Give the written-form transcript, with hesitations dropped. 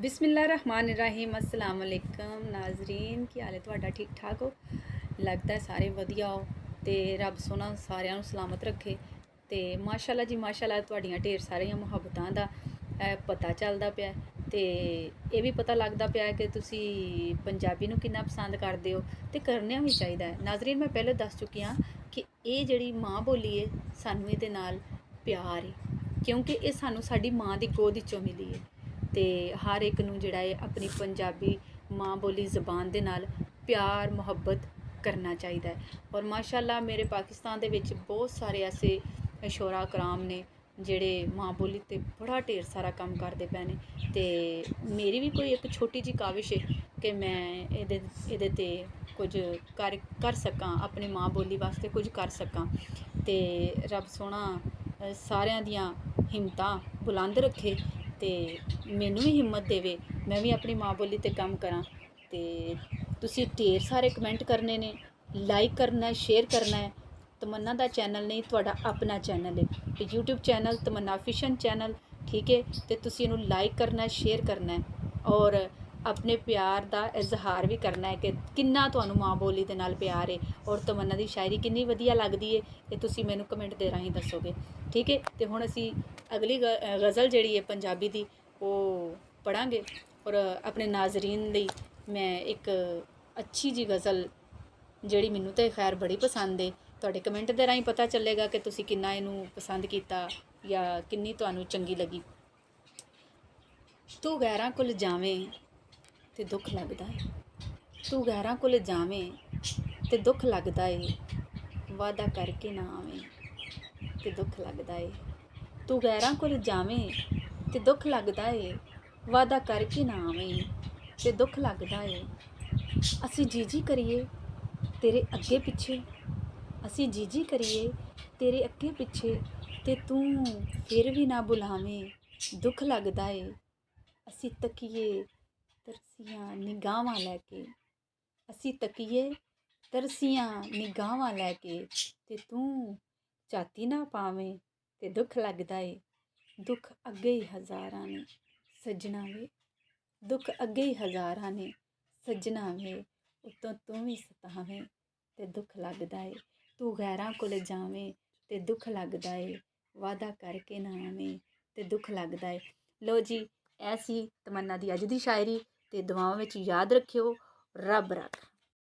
बिस्मिल्लाहिर्रहमानिर्रहीम अस्सलाम वालेकुम नाजरीन की हाल है तुहाडा ठीक ठाक हो लगता है सारे वधिया हो ते रब सोना सारिਆਂ ਨੂੰ सलामत रखे ते माशाअल्लाह जी माशाअल्लाह ਤੁਹਾਡੀਆਂ ढेर ਸਾਰੀਆਂ ਮੁਹੱਬਤਾਂ ਦਾ पता ਚੱਲਦਾ ਪਿਆ ਤੇ ਇਹ ਵੀ ਪਤਾ ਲੱਗਦਾ ਪਿਆ ਕਿ ਤੁਸੀਂ ਪੰਜਾਬੀ ਨੂੰ ਕਿੰਨਾ ਪਸੰਦ ਕਰਦੇ ਹੋ ਤੇ ਕਰਨਾ ਵੀ ਚਾਹੀਦਾ ਹੈ ਨਾਜ਼ਰੀਨ ਮੈਂ ਪਹਿਲੇ ਦੱਸ ਚੁੱਕੀ ਹਾਂ ਕਿ ਇਹ ਜਿਹੜੀ ਮਾਂ ਬੋਲੀ ਹੈ ਸਾਨੂੰ ਇਹਦੇ ਨਾਲ ਪਿਆਰ ਹੈ ਕਿਉਂਕਿ ਇਹ ਸਾਨੂੰ ਸਾਡੀ ਮਾਂ ਦੀ ਗੋਦ ਵਿੱਚੋਂ ਮਿਲੀ ਹੈ ਤੇ ਹਰ ਇੱਕ ਨੂੰ ਜਿਹੜਾ ਹੈ ਆਪਣੀ ਪੰਜਾਬੀ ਮਾਂ ਬੋਲੀ ਜ਼ਬਾਨ ਦੇ ਨਾਲ ਪਿਆਰ ਮੁਹੱਬਤ ਕਰਨਾ ਚਾਹੀਦਾ ਹੈ ਔਰ ਮਾਸ਼ਾਅੱਲਾ ਮੇਰੇ ਪਾਕਿਸਤਾਨ ਦੇ ਵਿੱਚ ਬਹੁਤ ਸਾਰੇ ਐਸੇ ਸ਼ੋਰਾ ਕਰਾਮ ਨੇ ਜਿਹੜੇ ਮਾਂ ਬੋਲੀ 'ਤੇ ਬੜਾ ਢੇਰ ਸਾਰਾ ਕੰਮ ਕਰਦੇ ਪਏ ਨੇ ਤੇ ਮੇਰੀ ਵੀ ਕੋਈ ਇੱਕ ਛੋਟੀ ਜਿਹੀ ਕਾਵਿਸ਼ ਹੈ ਕਿ ਮੈਂ ਇਹਦੇ 'ਤੇ ਕੁਝ ਕਰ ਸਕਾਂ ਆਪਣੀ ਮਾਂ ਬੋਲੀ ਵਾਸਤੇ ਕੁਝ ਕਰ ਸਕਾਂ ਤੇ ਰੱਬ ਸੋਹਣਾ ਸਾਰਿਆਂ ਦੀਆਂ ਹਿੰਮਤਾਂ ਬੁਲੰਦ ਰੱਖੇ ਤੇ ਮੈਨੂੰ ਵੀ ਹਿੰਮਤ ਦੇਵੇ ਮੈਂ ਵੀ ਆਪਣੀ ਮਾਂ ਬੋਲੀ 'ਤੇ ਕੰਮ ਕਰਾਂ ਤੇ ਤੁਸੀਂ ਢੇਰ ਸਾਰੇ ਕਮੈਂਟ ਕਰਨੇ ਨੇ ਲਾਈਕ ਕਰਨਾ ਸ਼ੇਅਰ ਕਰਨਾ ਹੈ ਤਮੰਨਾ ਦਾ ਚੈਨਲ ਨਹੀਂ ਤੁਹਾਡਾ ਆਪਣਾ ਚੈਨਲ ਹੈ YouTube ਚੈਨਲ ਤਮੰਨਾ ਫਿਸ਼ਨ ਚੈਨਲ ਠੀਕ ਹੈ ਤੇ ਤੁਸੀਂ ਇਹਨੂੰ ਲਾਈਕ ਕਰਨਾ ਸ਼ੇਅਰ ਕਰਨਾ ਹੈ ਔਰ ਆਪਣੇ ਪਿਆਰ ਦਾ ਇਜ਼ਹਾਰ ਵੀ ਕਰਨਾ ਹੈ ਕਿ ਕਿੰਨਾ ਤੁਹਾਨੂੰ ਮਾਂ ਬੋਲੀ ਦੇ ਨਾਲ ਪਿਆਰ ਹੈ ਔਰ ਤਮੰਨਾ ਦੀ ਸ਼ਾਇਰੀ ਕਿੰਨੀ ਵਧੀਆ ਲੱਗਦੀ ਹੈ ਇਹ ਤੁਸੀਂ ਮੈਨੂੰ ਕਮੈਂਟ ਦੇ ਰਾਹੀਂ ਦੱਸੋਗੇ ਠੀਕ ਹੈ ਤੇ ਹੁਣ ਅਸੀਂ ਅਗਲੀ ਗਜ਼ਲ ਜਿਹੜੀ ਹੈ ਪੰਜਾਬੀ ਦੀ ਉਹ ਪੜਾਂਗੇ ਔਰ ਆਪਣੇ ਨਾਜ਼ਰੀਨ ਲਈ ਮੈਂ ਇੱਕ ਅੱਛੀ ਜੀ ਗਜ਼ਲ ਜਿਹੜੀ ਮੈਨੂੰ ਤਾਂ ਖੈਰ ਬੜੀ ਪਸੰਦ ਹੈ ਤੁਹਾਡੇ ਕਮੈਂਟ ਦੇ ਰਾਹੀਂ ਪਤਾ ਚੱਲੇਗਾ ਕਿ ਤੁਸੀਂ ਕਿੰਨਾ ਇਹਨੂੰ ਪਸੰਦ ਕੀਤਾ ਜਾਂ ਕਿੰਨੀ ਤੁਹਾਨੂੰ ਚੰਗੀ ਲੱਗੀ ਤੂੰ ਗੈਰਾਂ ਕੋਲ ਜਾਵੇਂ ਤੇ ਦੁੱਖ ਲੱਗਦਾ ਏ ਤੂੰ ਗੈਰਾਂ ਕੋਲ ਜਾਵੇਂ ਤੇ ਦੁੱਖ ਲੱਗਦਾ ਏ ਵਾਅਦਾ ਕਰਕੇ ਨਾ ਆਵੇਂ ਤੇ ਦੁੱਖ ਲੱਗਦਾ ਏ ਤੂੰ ਗੈਰਾਂ ਕੋਲ ਜਾਵੇਂ ਤੇ ਦੁੱਖ ਲੱਗਦਾ ਏ ਵਾਅਦਾ ਕਰਕੇ ਨਾ ਆਵੇਂ ਤੇ ਦੁੱਖ ਲੱਗਦਾ ਏ ਅਸੀਂ ਜੀ ਕਰੀਏ ਤੇਰੇ ਅੱਗੇ ਪਿੱਛੇ ਅਸੀਂ ਜੀ ਕਰੀਏ ਤੇਰੇ ਅੱਗੇ ਪਿੱਛੇ ਤੇ ਤੂੰ ਫਿਰ ਵੀ ਨਾ ਬੁਲਾਵੇਂ ਦੁੱਖ ਲੱਗਦਾ ਏ ਅਸੀਂ ਤੱਕੀਏ ਤਰਸੀਆਂ ਨਿਗਾਹਾਂ ਲੈ ਕੇ ਅਸੀਂ ਤੱਕੀਏ ਤਰਸੀਆਂ ਨਿਗਾਹਾਂ ਲੈ ਕੇ ਤੇ ਤੂੰ ਝਾਤੀ ਨਾ ਪਾਵੇਂ ਤੇ ਦੁੱਖ ਲੱਗਦਾ ਏ ਦੁੱਖ ਅੱਗੇ ਹੀ ਹਜ਼ਾਰਾਂ ਨੇ ਸੱਜਣਾ ਵੇ ਦੁੱਖ ਅੱਗੇ ਹੀ ਹਜ਼ਾਰਾਂ ਨੇ ਸੱਜਣਾ ਵੇ ਉੱਤੋਂ ਤੂੰ ਵੀ ਸਤਾਵੇਂ ਤੇ ਦੁੱਖ ਲੱਗਦਾ ਏ ਤੂੰ ਗੈਰਾਂ ਕੋਲ ਜਾਵੇਂ ਤੇ ਦੁੱਖ ਲੱਗਦਾ ਏ ਵਾਅਦਾ ਕਰਕੇ ਨਾ ਆਵੇਂ ਤੇ ਦੁੱਖ ਲੱਗਦਾ ਏ ਲੋ ਜੀ ਐਸੀ ਤਮੰਨਾ ਦੀ ਅੱਜ ਦੀ ਸ਼ਾਇਰੀ ਤੇ ਦੁਆਵਾਂ ਵਿੱਚ ਯਾਦ ਰੱਖਿਓ ਰੱਬ ਰੱਖ